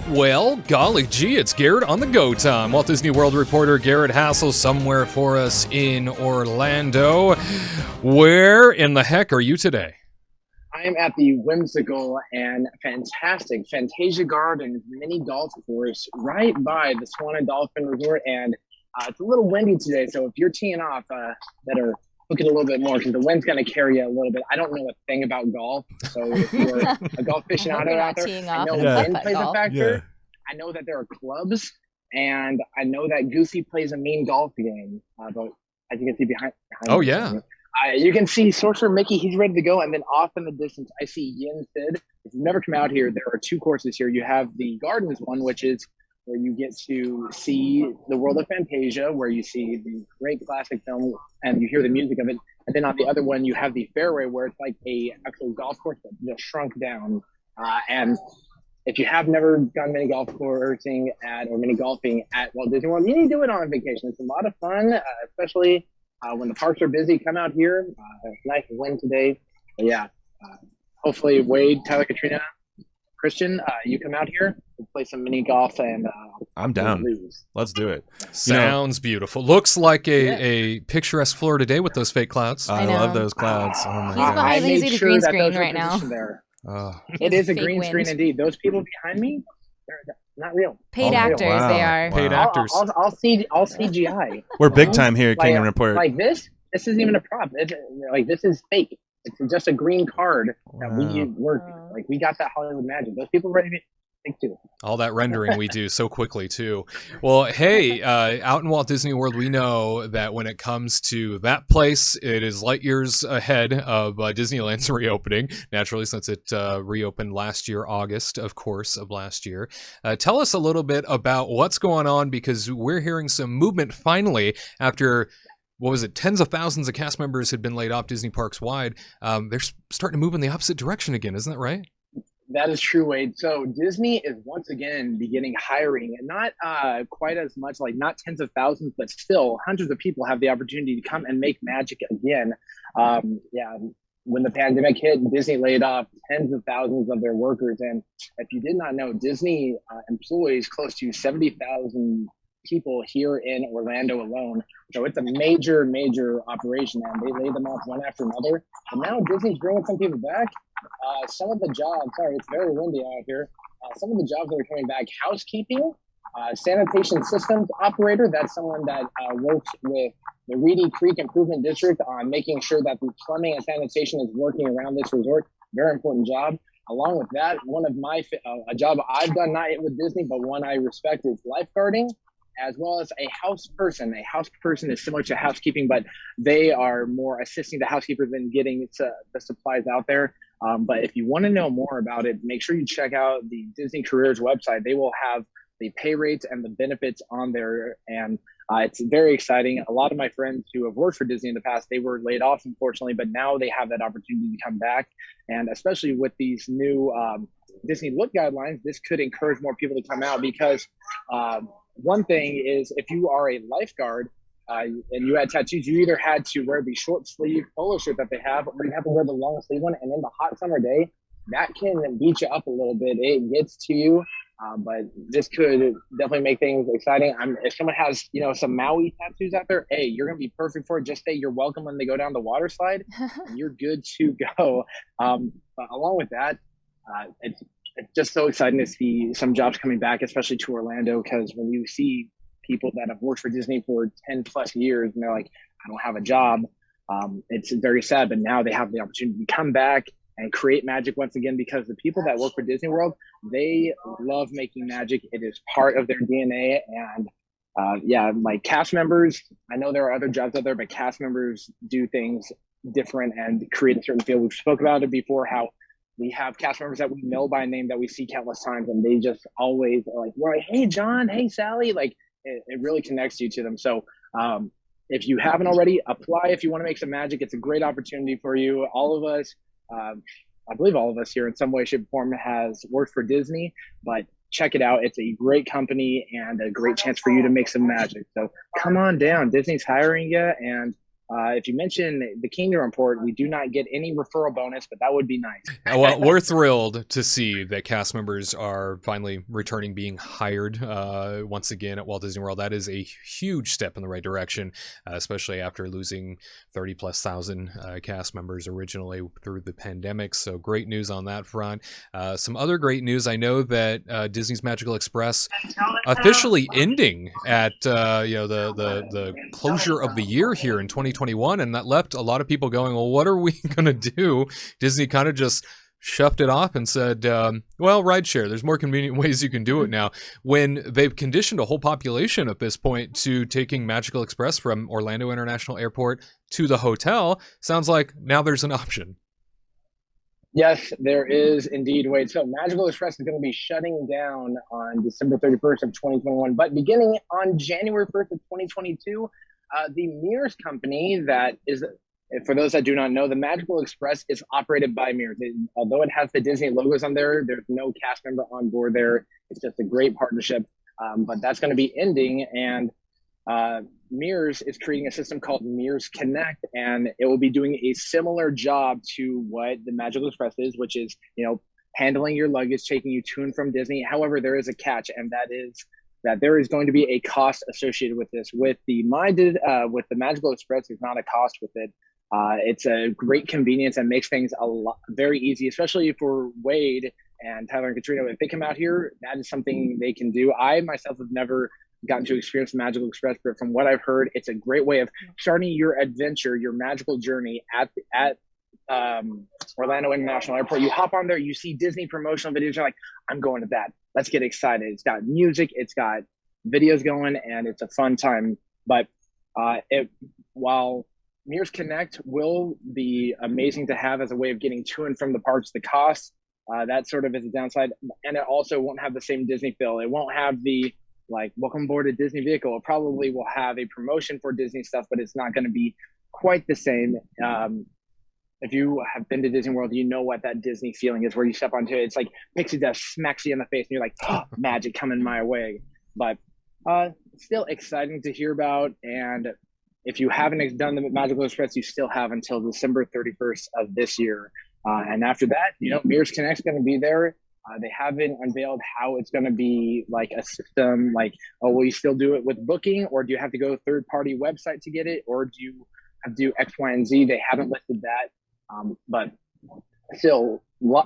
Well, golly gee, it's Garrett on the go time. Walt Disney World reporter Garrett Hassel somewhere for us in Orlando. Where in the heck are you today? I am at the whimsical and fantastic Fantasia Gardens mini golf course right by the Swan and Dolphin Resort. And it's a little windy today, so if you're teeing off, better look at a little bit more because the wind's going to carry you a little bit. I don't know a thing about golf, so if you're a golf aficionado out there, I know wind plays a factor. Yeah. I know that there are clubs, and I know that Goofy plays a mean golf game. But as you can see behind oh, yeah. You can see Sorcerer Mickey, he's ready to go. And then off in the distance, I see Yin Sid. If you've never come out here, there are two courses here. You have the Gardens one, which is where you get to see the world of Fantasia, where you see the great classic film and you hear the music of it. And then on the other one, you have the Fairway, where it's like a actual golf course that just shrunk down. And if you have never gone mini golf coursing or mini golfing at Walt Disney World, you need to do it on a vacation. It's a lot of fun, especially when the parks are busy. Come out here. It's nice wind today. But yeah, hopefully Wade, Tyler, Katrina, Christian, you come out here and play some mini golf. And I'm down. Let's do it. Sounds beautiful. Looks like a picturesque Florida day with those fake clouds. I love those clouds. Oh my He's God. behind lazy to green screen right now. There. It is a green screen indeed. Those people behind me, they're not real. Paid actors, wow. they are. Paid actors. I'll CGI. We're big time here at Kingdom Report. Like this isn't even a prop. This is fake. It's just a green card that we got that Hollywood magic. Those people ready to think too. All that rendering we do so quickly too. Well, hey, out in Walt Disney World, we know that when it comes to that place, it is light years ahead of Disneyland's reopening. Naturally, since it reopened last year, August, of course, of last year. Tell us a little bit about what's going on, because we're hearing some movement finally after, what was it, tens of thousands of cast members had been laid off Disney parks wide. They're starting to move in the opposite direction again. Isn't that right? That is true, Wade. So Disney is once again beginning hiring, and not quite as much, like not tens of thousands, but still hundreds of people have the opportunity to come and make magic again. When the pandemic hit, Disney laid off tens of thousands of their workers. And if you did not know, Disney employs close to 70,000 people here in Orlando alone. So it's a major, major operation, and they laid them off one after another. And now Disney's bringing some people back. Some of the jobs, sorry, it's very windy out here. Some of the jobs that are coming back: housekeeping, sanitation systems operator. That's someone that works with the Reedy Creek Improvement District on making sure that the plumbing and sanitation is working around this resort. Very important job. Along with that, one of my a job I've done, not with Disney, but one I respect, is lifeguarding, as well as a house person. A house person is similar to housekeeping, but they are more assisting the housekeeper than getting the supplies out there. But if you want to know more about it, make sure you check out the Disney Careers website. They will have the pay rates and the benefits on there, and it's very exciting. A lot of my friends who have worked for Disney in the past, they were laid off, unfortunately, but now they have that opportunity to come back. And especially with these new Disney Look guidelines, this could encourage more people to come out, because one thing is, if you are a lifeguard and you had tattoos, you either had to wear the short sleeve polo shirt that they have, or you have to wear the long sleeve one. And in the hot summer day, that can beat you up a little bit. It gets to you, but this could definitely make things exciting. If someone has, some Maui tattoos out there, hey, you're going to be perfect for it. Just say you're welcome when they go down the water slide, and you're good to go. But along with that, it's just so exciting to see some jobs coming back, especially to Orlando, because when you see people that have worked for Disney for 10 plus years and they're like, I don't have a job, it's very sad. But now they have the opportunity to come back and create magic once again, because the people that work for Disney World, they love making magic. It is part of their DNA. And like cast members, I know there are other jobs out there, but cast members do things different and create a certain feel. We've spoke about it before, how we have cast members that we know by name, that we see countless times, and they just always are like, right, hey, John, hey, Sally. Like, it really connects you to them. So if you haven't already, apply if you want to make some magic. It's a great opportunity for you. All of us, I believe all of us here in some way, shape, or form has worked for Disney, but check it out. It's a great company and a great chance for you to make some magic. So come on down. Disney's hiring you, and if you mention the Kingdom Report, we do not get any referral bonus, but that would be nice. Well, we're thrilled to see that cast members are finally returning, being hired once again at Walt Disney World. That is a huge step in the right direction, especially after losing 30,000+ cast members originally through the pandemic. So great news on that front. Some other great news. I know that Disney's Magical Express officially ending at the closure of the year here in 2021, and that left a lot of people going, well, what are we gonna do? Disney kind of just shoved it off and said, well, rideshare, there's more convenient ways you can do it now, when they've conditioned a whole population at this point to taking Magical Express from Orlando International Airport to the hotel. Sounds like now there's an option. Yes, there is indeed. Wait, so Magical Express is going to be shutting down on December 31st of 2021, but beginning on January 1st of 2022, the Mears company that is, for those that do not know, the Magical Express is operated by Mears. Although it has the Disney logos on there, there's no cast member on board there. It's just a great partnership, but that's going to be ending, and Mears is creating a system called Mears Connect, and it will be doing a similar job to what the Magical Express is, which is, handling your luggage, taking you to and from Disney. However, there is a catch, and that is that there is going to be a cost associated with this. With the Magical Express, there's not a cost with it. It's a great convenience and makes things very easy, especially for Wade and Tyler and Katrina. If they come out here, that is something they can do. I myself have never gotten to experience Magical Express, but from what I've heard, it's a great way of starting your adventure, your magical journey at Orlando International Airport. You hop on there, you see Disney promotional videos, you're like, I'm going to that. Let's get excited. It's got music, it's got videos going, and it's a fun time. But while Mears Connect will be amazing to have as a way of getting to and from the parks, the cost, that sort of is a downside. And it also won't have the same Disney feel. It won't have the welcome aboard a Disney vehicle. It probably will have a promotion for Disney stuff, but it's not going to be quite the same. If you have been to Disney World, you know what that Disney feeling is, where you step onto it. It's like pixie dust smacks you in the face and you're like, oh, magic coming my way. But still exciting to hear about. And if you haven't done the Magical Express, you still have until December 31st of this year. And after that, Mears Connect's going to be there. They haven't unveiled how it's going to be like a system, will you still do it with booking, or do you have to go to a third-party website to get it, or do you have to do X, Y, and Z? They haven't listed that, but still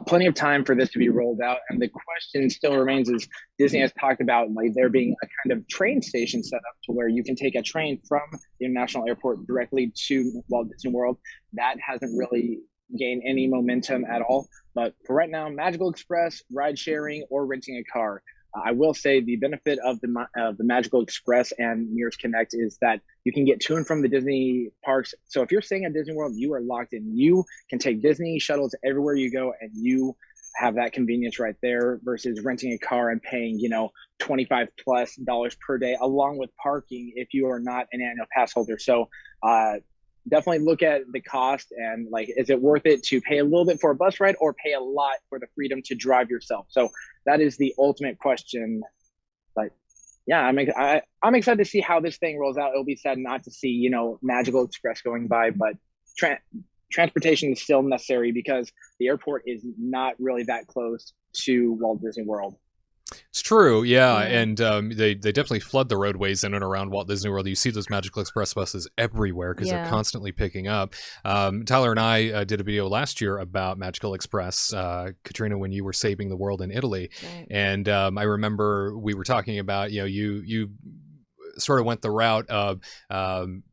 plenty of time for this to be rolled out. And the question still remains is, Disney has talked about there being a kind of train station set up to where you can take a train from the International Airport directly to Walt Disney World. That hasn't really gained any momentum at all. But for right now, Magical Express, ride sharing, or renting a car. I will say the benefit of the Magical Express and Mears Connect is that you can get to and from the Disney parks. So if you're staying at Disney World, you are locked in. You can take Disney shuttles everywhere you go, and you have that convenience right there versus renting a car and paying, $25+ per day, along with parking if you are not an annual pass holder. So definitely look at the cost and is it worth it to pay a little bit for a bus ride or pay a lot for the freedom to drive yourself? So that is the ultimate question. But yeah, I'm excited to see how this thing rolls out. It'll be sad not to see, Magical Express going by, but transportation is still necessary because the airport is not really that close to Walt Disney World. It's true, yeah, and they definitely flood the roadways in and around Walt Disney World. You see those Magical Express buses everywhere because they're constantly picking up. Tyler and I did a video last year about Magical Express, Katrina, when you were saving the world in Italy, and I remember we were talking about, you sort of went the route of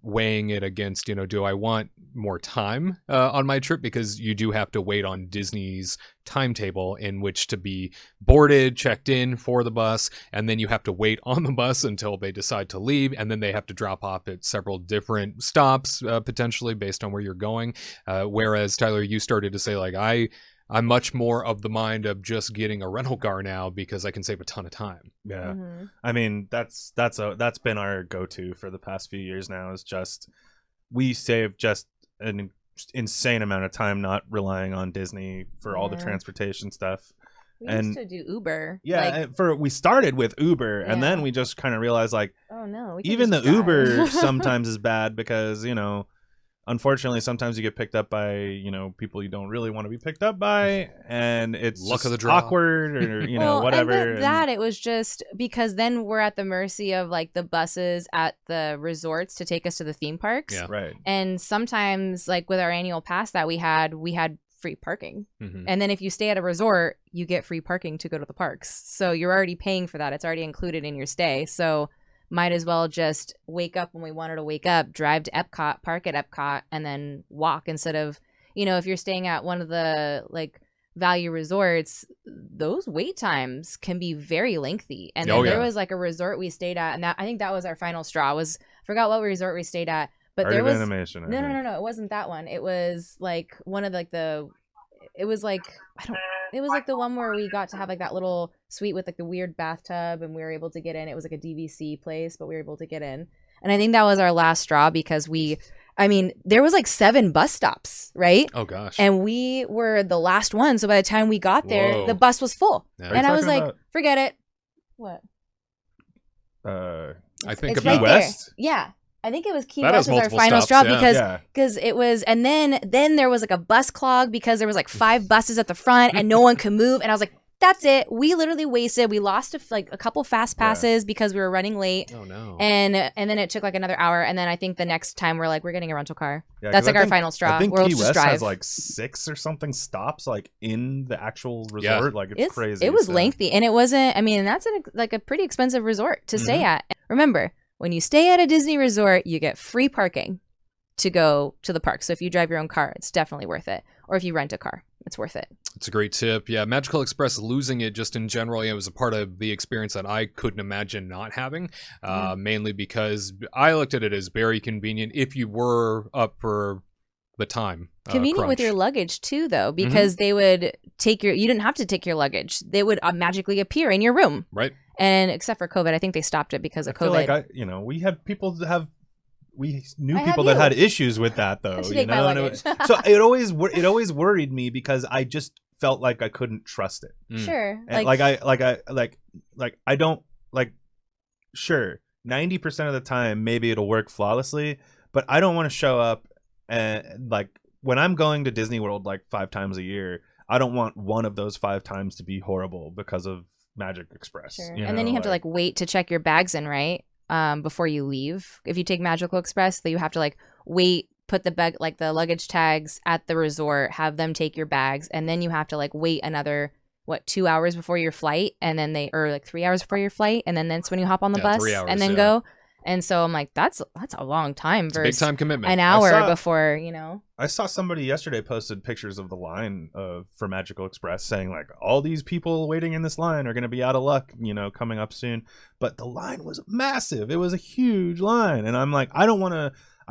weighing it against, do I want more time on my trip, because you do have to wait on Disney's timetable in which to be boarded, checked in for the bus, and then you have to wait on the bus until they decide to leave, and then they have to drop off at several different stops potentially based on where you're going, whereas Tyler, you started to say I'm much more of the mind of just getting a rental car now because I can save a ton of time. Yeah. I mean, that's been our go-to for the past few years now, is just we save just an insane amount of time not relying on Disney for all the transportation stuff. We used to do Uber. Yeah, we started with Uber, and then we just kind of realized oh no, even the Uber sometimes is bad because unfortunately, sometimes you get picked up by, you know, people you don't really want to be picked up by, and it's Luck of the just draw. awkward, or you know, Well, whatever. And that it was just because then we're at the mercy of like the buses at the resorts to take us to the theme parks. Yeah. Right. And sometimes, like with our annual pass that we had free parking. Mhm. And then if you stay at a resort, you get free parking to go to the parks. So you're already paying for that. It's already included in your stay. So might as well just wake up when we wanted to wake up, drive to Epcot, park at Epcot, and then walk instead of, you know, if you're staying at one of the like value resorts, those wait times can be very lengthy. And then there was like a resort we stayed at, and that I think that was our final straw. I forgot what resort we stayed at, but Art there of was Animation. no, it wasn't that one. It was like one of like it was like it was like the one where we got to have like that little suite with like the weird bathtub, and we were able to get in. It was like a DVC place, but we were able to get in. And I think that was our last straw because there was like 7 bus stops, right? Oh gosh. And we were the last one. So by the time we got there, Whoa. the bus was full. Yeah. And I was talking like, about- forget it. What? I think It's about Key right West? there. Yeah. I think it was Key That West has as our multiple final stops, straw yeah. because it was, and then there was like a bus clog because there was like 5 buses at the front and no one could move. And I was like, that's it. We literally wasted. We lost a couple fast passes because we were running late. Oh no. And then it took like another hour. And then I think the next time we're like, we're getting a rental car. Yeah, That's 'cause like I our think- final straw. I think We'll Key just West drive. has like 6 or something stops like in the actual Yeah. resort. Like it's crazy. It was so- lengthy, and it wasn't. I mean, that's like a pretty expensive resort to stay Mhm. at. Remember, when you stay at a Disney resort, you get free parking to go to the park. So if you drive your own car, it's definitely worth it. Or if you rent a car, it's worth it. It's a great tip. Yeah, Magical Express losing it just in general, it was a part of the experience that I couldn't imagine not having, mainly because I looked at it as very convenient if you were up for the time. Convenient with crunch. your luggage too, though, because they would take you didn't have to take your luggage. They would magically appear in your room. Right. And except for COVID, I think they stopped it because of I feel COVID. like we had people that have. We knew I have people that you. had issues with that though. I should You take my know, and luggage. so it always worried me because I just felt like I couldn't trust it. Sure. And I don't like. Sure, 90% of the time maybe it'll work flawlessly, but I don't want to show up and like when I'm going to Disney World like 5 times a year. I don't want one of those 5 times to be horrible because of Magic Express. Sure. You And then know, you have to like wait to check your bags in, right? Before you leave. If you take Magical Express, you have to like wait, put the bag like the luggage tags at the resort, have them take your bags, and then you have to like wait another 2 hours before your flight, and then or like 3 hours before your flight, and then that's when you hop on the Yeah, bus 3 hours, and then yeah. go. And so I'm like, that's a long time It's a big versus time commitment. an hour saw- before, you know. I saw somebody yesterday posted pictures of the line for Magical Express saying like all these people waiting in this line are going to be out of luck, you know, coming up soon. But the line was massive. It was a huge line. And I'm like, I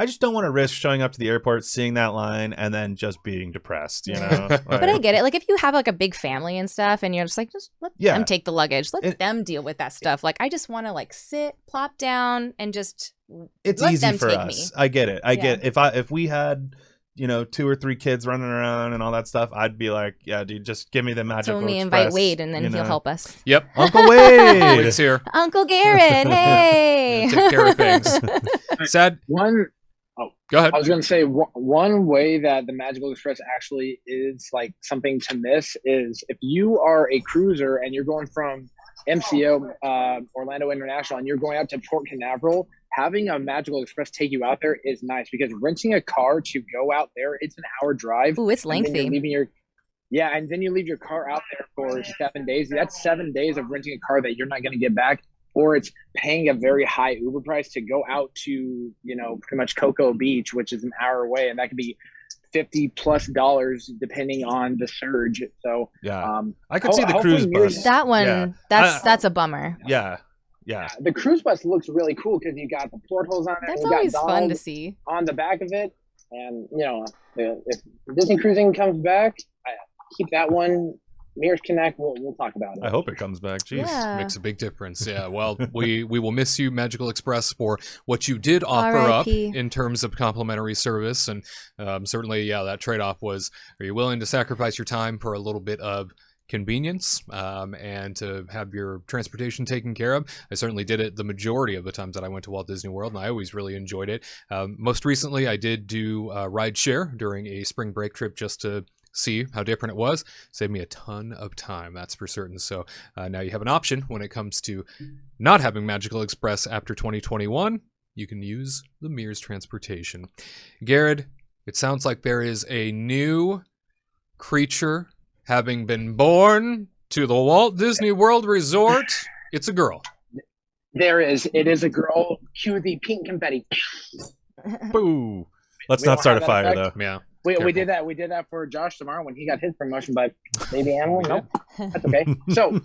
just don't want to risk showing up to the airport, seeing that line, and then just being depressed, you know? But I get it. Like if you have like a big family and stuff, and you're just like, just let Yeah. them take the luggage, let It- them deal with that stuff. Like I just want to like sit, plop down, and just It's let easy them for take us. me. I get it. Yeah. If we had, you know, 2 or 3 kids running around and all that stuff, I'd be like, yeah, dude, just give me the Magical So when we Express. invite Wade, and then you he'll know? help us. Yep. Uncle Wade. Wade's here. Uncle Garrett, hey! Take care of things. Sad. Go ahead. I was going to say one way that the Magical Express actually is like something to miss is if you are a cruiser and you're going from MCO, Orlando International, and you're going out to Port Canaveral, having a Magical Express take you out there is nice because renting a car to go out there, it's an hour drive. Ooh, it's And then you're lengthy. leaving and then you leave your car out there for 7 days. That's 7 days of renting a car that you're not going to get back. Or it's paying a very high Uber price to go out to, you know, pretty much Cocoa Beach, which is an hour away. And that could be $50+ depending on the surge. So, Yeah. I could see the hopefully cruise Miriam- bus. That one, Yeah. that's a bummer. Yeah. the cruise bus looks really cool because you got the portholes on there. That's you got always fun Donald to see. on the back of it. And, you know, if Disney Cruising comes back, keep that one. Mirrors Connect, we'll talk about it. I hope it comes back. Jeez. Yeah. Makes a big difference. Yeah. Well, we will miss you, Magical Express, for what you did offer up R.I.P. in terms of complimentary service. And certainly, yeah, that trade-off was, are you willing to sacrifice your time for a little bit of convenience and to have your transportation taken care of. I certainly did it the majority of the times that I went to Walt Disney World, and I always really enjoyed it. Most recently, I did do ride share during a spring break trip just to see how different it was. Saved me a ton of time, that's for certain. So now you have an option when it comes to not having Magical Express after 2021. You can use the Mears transportation. Garrett, it sounds like there is a new creature having been born to the Walt Disney World Resort. It's a girl. There is. It is a girl. Cue the pink confetti. Boo. Let's We not don't start a have that fire, effect. though. Yeah. We Careful. did that. We did that for Josh tomorrow when he got his promotion, but baby animal, We nope, that's okay. So,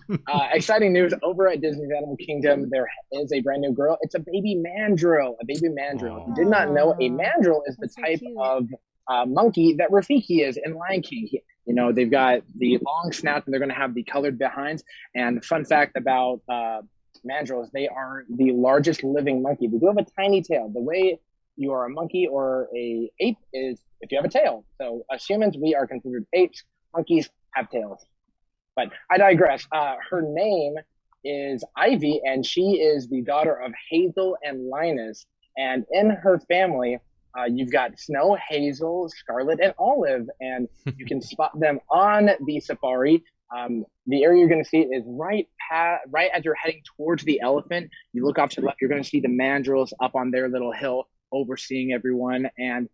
exciting news over at Disney's Animal Kingdom. There is a brand new girl. It's a baby mandrill. A baby mandrill. If you did not know, a mandrill is the That's so type cute. of monkey that Rafiki is in Lion King. You know, they've got the long snouts and they're going to have the colored behinds. And fun fact about mandrills, they are the largest living monkey. They do have a tiny tail. The way you are a monkey or a ape is if you have a tail. So as humans, we are considered apes. Monkeys have tails. But I digress. Her name is Ivy, and she is the daughter of Hazel and Linus. And in her family, you've got Snow, Hazel, Scarlet, and Olive, and you can spot them on the safari. The area you're going to see is right as you're heading towards the elephant. You look off to the left, you're going to see the mandrills up on their little hill overseeing everyone. And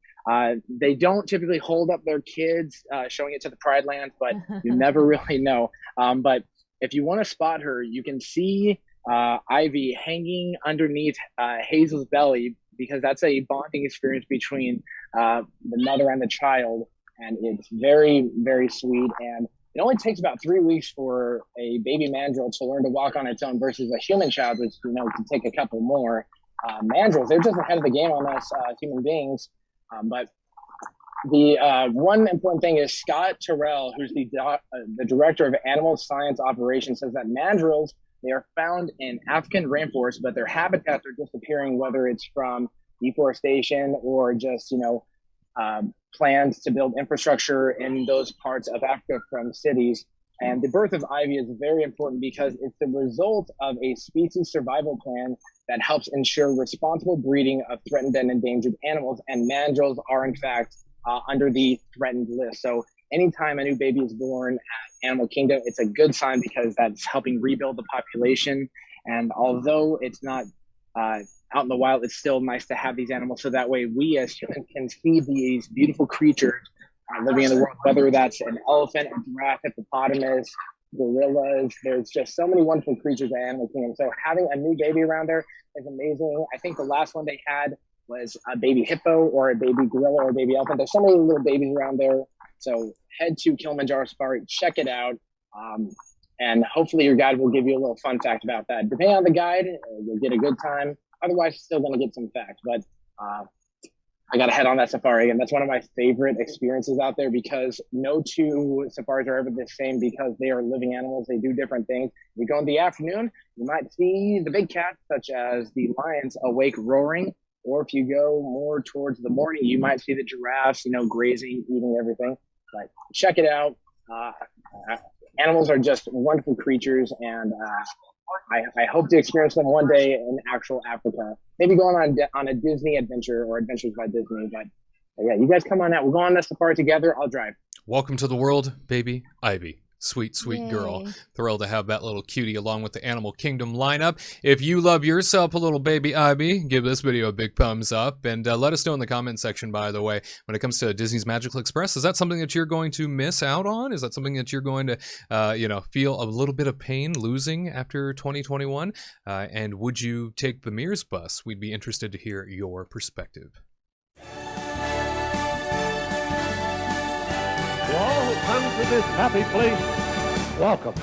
they don't typically hold up their kids, showing it to the Pride Lands, but you never really know. But if you want to spot her, you can see Ivy hanging underneath Hazel's belly, because that's a bonding experience between the mother and the child. And it's very, very sweet. And it only takes about 3 weeks for a baby mandrill to learn to walk on its own versus a human child, which, you know, can take a couple more. Mandrills, they're just ahead of the game on us human beings. But the one important thing is Scott Terrell, who's the director of Animal Science Operations, says that mandrills, they are found in African rainforests, but their habitats are disappearing, whether it's from deforestation or just, plans to build infrastructure in those parts of Africa from cities. And the birth of Ivy is very important because it's the result of a species survival plan that helps ensure responsible breeding of threatened and endangered animals. And mandrills are, in fact, under the threatened list. So anytime a new baby is born at Animal Kingdom, it's a good sign because that's helping rebuild the population. And although it's not out in the wild, it's still nice to have these animals. So that way we as humans can see these beautiful creatures living in the world, whether that's an elephant, a giraffe, hippopotamus, gorillas. There's just so many wonderful creatures at Animal Kingdom. So having a new baby around there is amazing. I think the last one they had was a baby hippo or a baby gorilla or a baby elephant. There's so many little babies around there. So head to Kilimanjaro Safari, check it out. And hopefully your guide will give you a little fun fact about that. Depending on the guide, you'll get a good time. Otherwise, still going to get some facts. But I got to head on that safari. And that's one of my favorite experiences out there because no two safaris are ever the same because they are living animals. They do different things. You go in the afternoon, you might see the big cats, such as the lions, awake roaring. Or if you go more towards the morning, you might see the giraffes, grazing, eating everything. But check it out. Animals are just wonderful creatures, and I hope to experience them one day in actual Africa. Maybe going on a Disney adventure or Adventures by Disney. But yeah, you guys come on out. We'll go on this safari together. I'll drive. Welcome to the world, baby Ivy. Sweet, sweet girl. Yay. Thrilled to have that little cutie along with the Animal Kingdom lineup. If you love yourself a little baby Ivy, give this video a big thumbs up. And let us know in the comment section, by the way, when it comes to Disney's Magical Express, is that something that you're going to miss out on? Is that something that you're going to, feel a little bit of pain losing after 2021? And would you take the Mears bus? We'd be interested to hear your perspective. To all who come to this happy place, welcome.